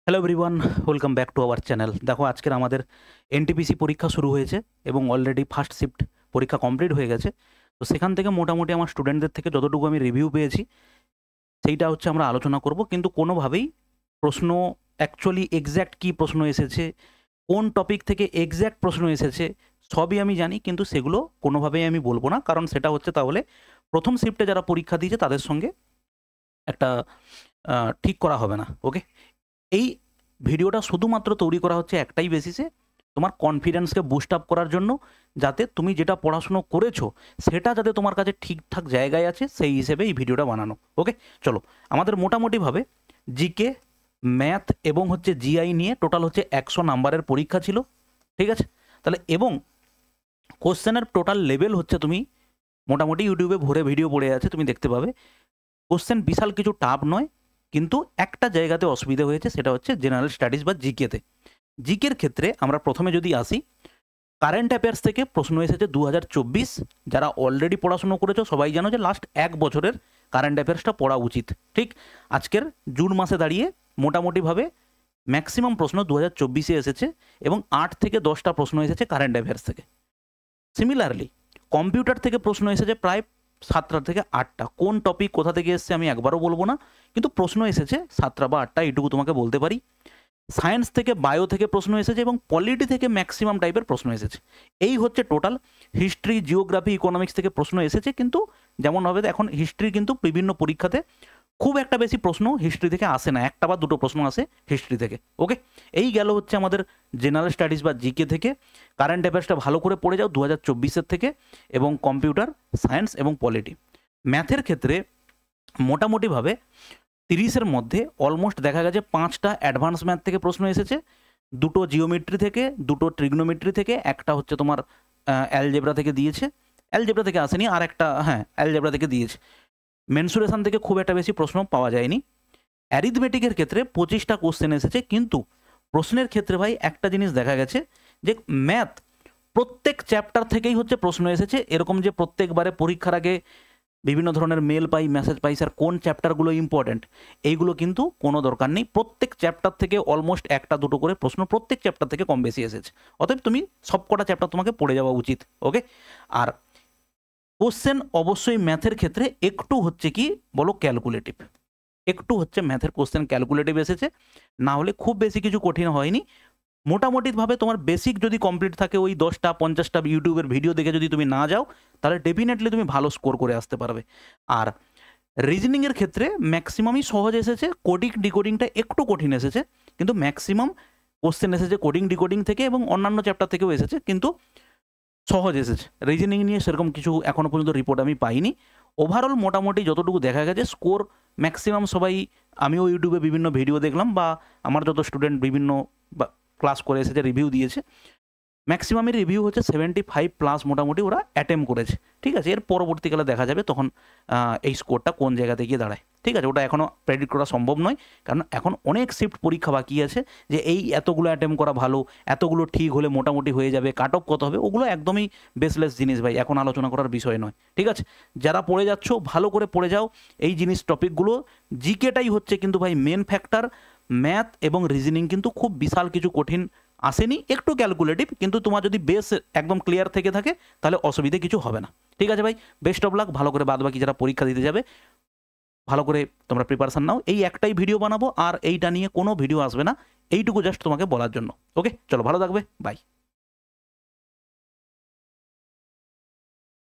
Hello everyone, welcome back to our channel. দেখো আজকের আমাদের এনটিপিসি পরীক্ষা শুরু হয়েছে এবং অলরেডি ফার্স্ট শিফট পরীক্ষা কমপ্লিট হয়ে গেছে। তো সেখান থেকে মোটামুটি আমার স্টুডেন্টদের থেকে যতটুকু আমি রিভিউ পেয়েছি সেইটা হচ্ছে আমরা আলোচনা করব। কিন্তু কোনোভাবেই প্রশ্ন অ্যাকচুয়ালি এক্স্যাক্ট কী প্রশ্ন এসেছে, কোন টপিক থেকে এক্স্যাক্ট প্রশ্ন এসেছে সবই আমি জানি, কিন্তু সেগুলো কোনোভাবেই আমি বলবো না, কারণ সেটা হচ্ছে তাহলে প্রথম শিফটে যারা পরীক্ষা দিয়েছে তাদের সঙ্গে একটা ঠিক করা হবে না। ওকে, এই ভিডিওটা শুধুমাত্র তৈরি করা হচ্ছে একটাই বেসিসে, তোমার কনফিডেন্সকে বুস্ট আপ করার জন্য, যাতে তুমি যেটা পড়াশুনো করেছো সেটা যাতে তোমার কাছে ঠিকঠাক জায়গায় আছে সেই হিসেবে এই ভিডিওটা বানানো। ওকে, চলো আমাদের মোটামুটিভাবে জিকে, ম্যাথ এবং হচ্ছে জিআই নিয়ে টোটাল হচ্ছে 100 নাম্বারের পরীক্ষা ছিল। ঠিক আছে, তাহলে এবং কোশ্চেনের টোটাল লেভেল হচ্ছে, তুমি মোটামুটি ইউটিউবে ভরে ভিডিও পড়ে আছে, তুমি দেখতে পাবে কোশ্চেন বিশাল কিছু টাফ নয়, কিন্তু একটা জায়গাতে অসুবিধা হয়েছে, সেটা হচ্ছে জেনারেল স্টাডিজ বা জিকেতে। জিকের ক্ষেত্রে আমরা প্রথমে যদি আসি, কারেন্ট অ্যাফেয়ার্স থেকে প্রশ্ন এসেছে 2024। যারা অলরেডি পড়াশুনো করেছো সবাই জানো যে লাস্ট এক বছরের কারেন্ট অ্যাফেয়ার্সটা পড়া উচিত। ঠিক, আজকের জুন মাসে দাঁড়িয়ে মোটামুটিভাবে ম্যাক্সিমাম প্রশ্ন 2024-এ এসেছে এবং 8 থেকে 10টা প্রশ্ন এসেছে কারেন্ট অ্যাফেয়ার্স থেকে। সিমিলারলি কম্পিউটার থেকে প্রশ্ন এসেছে প্রায় 7টা থেকে 8টা। কোন টপিক কোথা থেকে এসছে আমি একবারও বলবো না, কিন্তু প্রশ্ন এসেছে 7টা বা 8টা, এইটুকু তোমাকে বলতে পারি। সায়েন্স থেকে, বায়ো থেকে প্রশ্ন এসেছে এবং পলিটি থেকে ম্যাক্সিমাম টাইপের প্রশ্ন এসেছে। এই হচ্ছে টোটাল। হিস্ট্রি, জিওগ্রাফি, ইকোনমিক্স থেকে প্রশ্ন এসেছে, কিন্তু যেমন হবে এখন হিস্ট্রি কিন্তু বিভিন্ন পরীক্ষাতে খুব একটা বেশি প্রশ্ন হিস্ট্রি থেকে আসে না, একটা বা দুটো প্রশ্ন আসে হিস্ট্রি থেকে। ওকে, এই গেল হচ্ছে আমাদের জেনারেল স্টাডিজ বা জিকে থেকে। কারেন্ট অ্যাফেয়ার্সটা ভালো করে পড়ে যাও 2024-এর থেকে, এবং কম্পিউটার, সায়েন্স এবং পলিটি। ম্যাথের ক্ষেত্রে মোটামুটিভাবে 30-এর মধ্যে অলমোস্ট দেখা গেছে 5টা অ্যাডভান্স ম্যাথ থেকে প্রশ্ন এসেছে, 2টো জিওমেট্রি থেকে, 2টো ট্রিগনোমেট্রি থেকে, একটা হচ্ছে তোমার অ্যালজেব্রা থেকে দিয়েছে। অ্যালজেব্রা থেকে আসেনি, আর একটা অ্যালজেব্রা থেকে দিয়েছে। মেনসুরেশন থেকে খুব একটা বেশি প্রশ্ন পাওয়া যায়নি। অ্যারিথমেটিকের ক্ষেত্রে 25টা কোশ্চেন এসেছে, কিন্তু প্রশ্নের ক্ষেত্রে ভাই একটা জিনিস দেখা গেছে যে ম্যাথ প্রত্যেক চ্যাপ্টার থেকেই হচ্ছে প্রশ্ন এসেছে। এরকম যে প্রত্যেকবারে পরীক্ষার আগে বিভিন্ন ধরনের মেল পাই, মেসেজ পাই, স্যার কোন চ্যাপ্টারগুলো ইম্পর্ট্যান্ট, এইগুলো কিন্তু কোনো দরকার নেই। প্রত্যেক চ্যাপ্টার থেকে অলমোস্ট একটা দুটো করে প্রশ্ন প্রত্যেক চ্যাপ্টার থেকে কম বেশি এসেছে। অতএব তুমি সবকটা চ্যাপ্টার তোমাকে পড়ে যাওয়া উচিত। ওকে, আর কোশ্চেন অবশ্যই ম্যাথের ক্ষেত্রে একটু হচ্ছে কি বলো ক্যালকুলেটিভ, একটু হচ্ছে ম্যাথের কোশ্চেন ক্যালকুলেটিভ এসেছে, না হলে খুব বেশি কিছু কঠিন হয়নি। মোটামুটিভাবে তোমার বেসিক যদি কমপ্লিট থাকে, ওই 10টা 50টা ইউটিউবের ভিডিও দেখে যদি তুমি না যাও, তাহলে ডেফিনেটলি তুমি ভালো স্কোর করে আসতে পারবে। আর রিজনিংয়ের ক্ষেত্রে ম্যাক্সিমামই সহজ এসেছে, কোডিং ডিকোডিংটা একটু কঠিন এসেছে, কিন্তু ম্যাক্সিমাম কোশ্চেন এসেছে কোডিং ডিকোডিং থেকে এবং অন্যান্য চ্যাপ্টার থেকেও এসেছে, কিন্তু সহজ এসেছে। রিজনিং নিয়ে সেরকম কিছু এখনও পর্যন্ত রিপোর্ট আমি পাইনি। ওভারঅল মোটামুটি যতটুকু দেখা গেছে স্কোর ম্যাক্সিমাম সবাই, আমিও ইউটিউবে বিভিন্ন ভিডিও দেখলাম বা আমার যত স্টুডেন্ট বিভিন্ন ক্লাস করে এসেছে, রিভিউ দিয়েছে, ম্যাক্সিমামের রিভিউ হচ্ছে 75+ মোটামুটি ওরা অ্যাটেম্প করেছে। ঠিক আছে, এর পরবর্তীকালে দেখা যাবে তখন এই স্কোরটা কোন জায়গাতে গিয়ে দাঁড়ায়। ঠিক আছে, ওটা এখনও প্রেডিক্ট করা সম্ভব নয়, কারণ এখন অনেক শিফট পরীক্ষা বাকি আছে, যে এই এতগুলো অ্যাটেম্প করা ভালো, এতগুলো ঠিক হলে মোটামুটি হয়ে যাবে, কাট অফ কত হবে, ওগুলো একদমই বেসলেস জিনিস ভাই, এখন আলোচনা করার বিষয় নয়। ঠিক আছে, যারা পড়ে যাচ্ছ ভালো করে পড়ে যাও এই জিনিস টপিকগুলো। জিকেটাই হচ্ছে কিন্তু ভাই মেন ফ্যাক্টর। ম্যাথ এবং রিজনিং কিন্তু খুব বিশাল কিছু কঠিন আসেনি, একটু ক্যালকুলেটিভ, কিন্তু তোমার যদি বেস একদম ক্লিয়ার থেকে থাকে তাহলে অসুবিধে কিছু হবে না। ঠিক আছে ভাই, বেস্ট অফ লাক। ভালো করে বাদবাকি যারা পরীক্ষা দিতে যাবে ভালো করে তোমরা প্রিপারেশন নাও। এই একটাই ভিডিও বানাবো, আর এইটা নিয়ে কোনো ভিডিও আসবে না, এইটুকু জাস্ট তোমাকে বলার জন্য। ওকে, চলো ভালো থাকবে, বাই।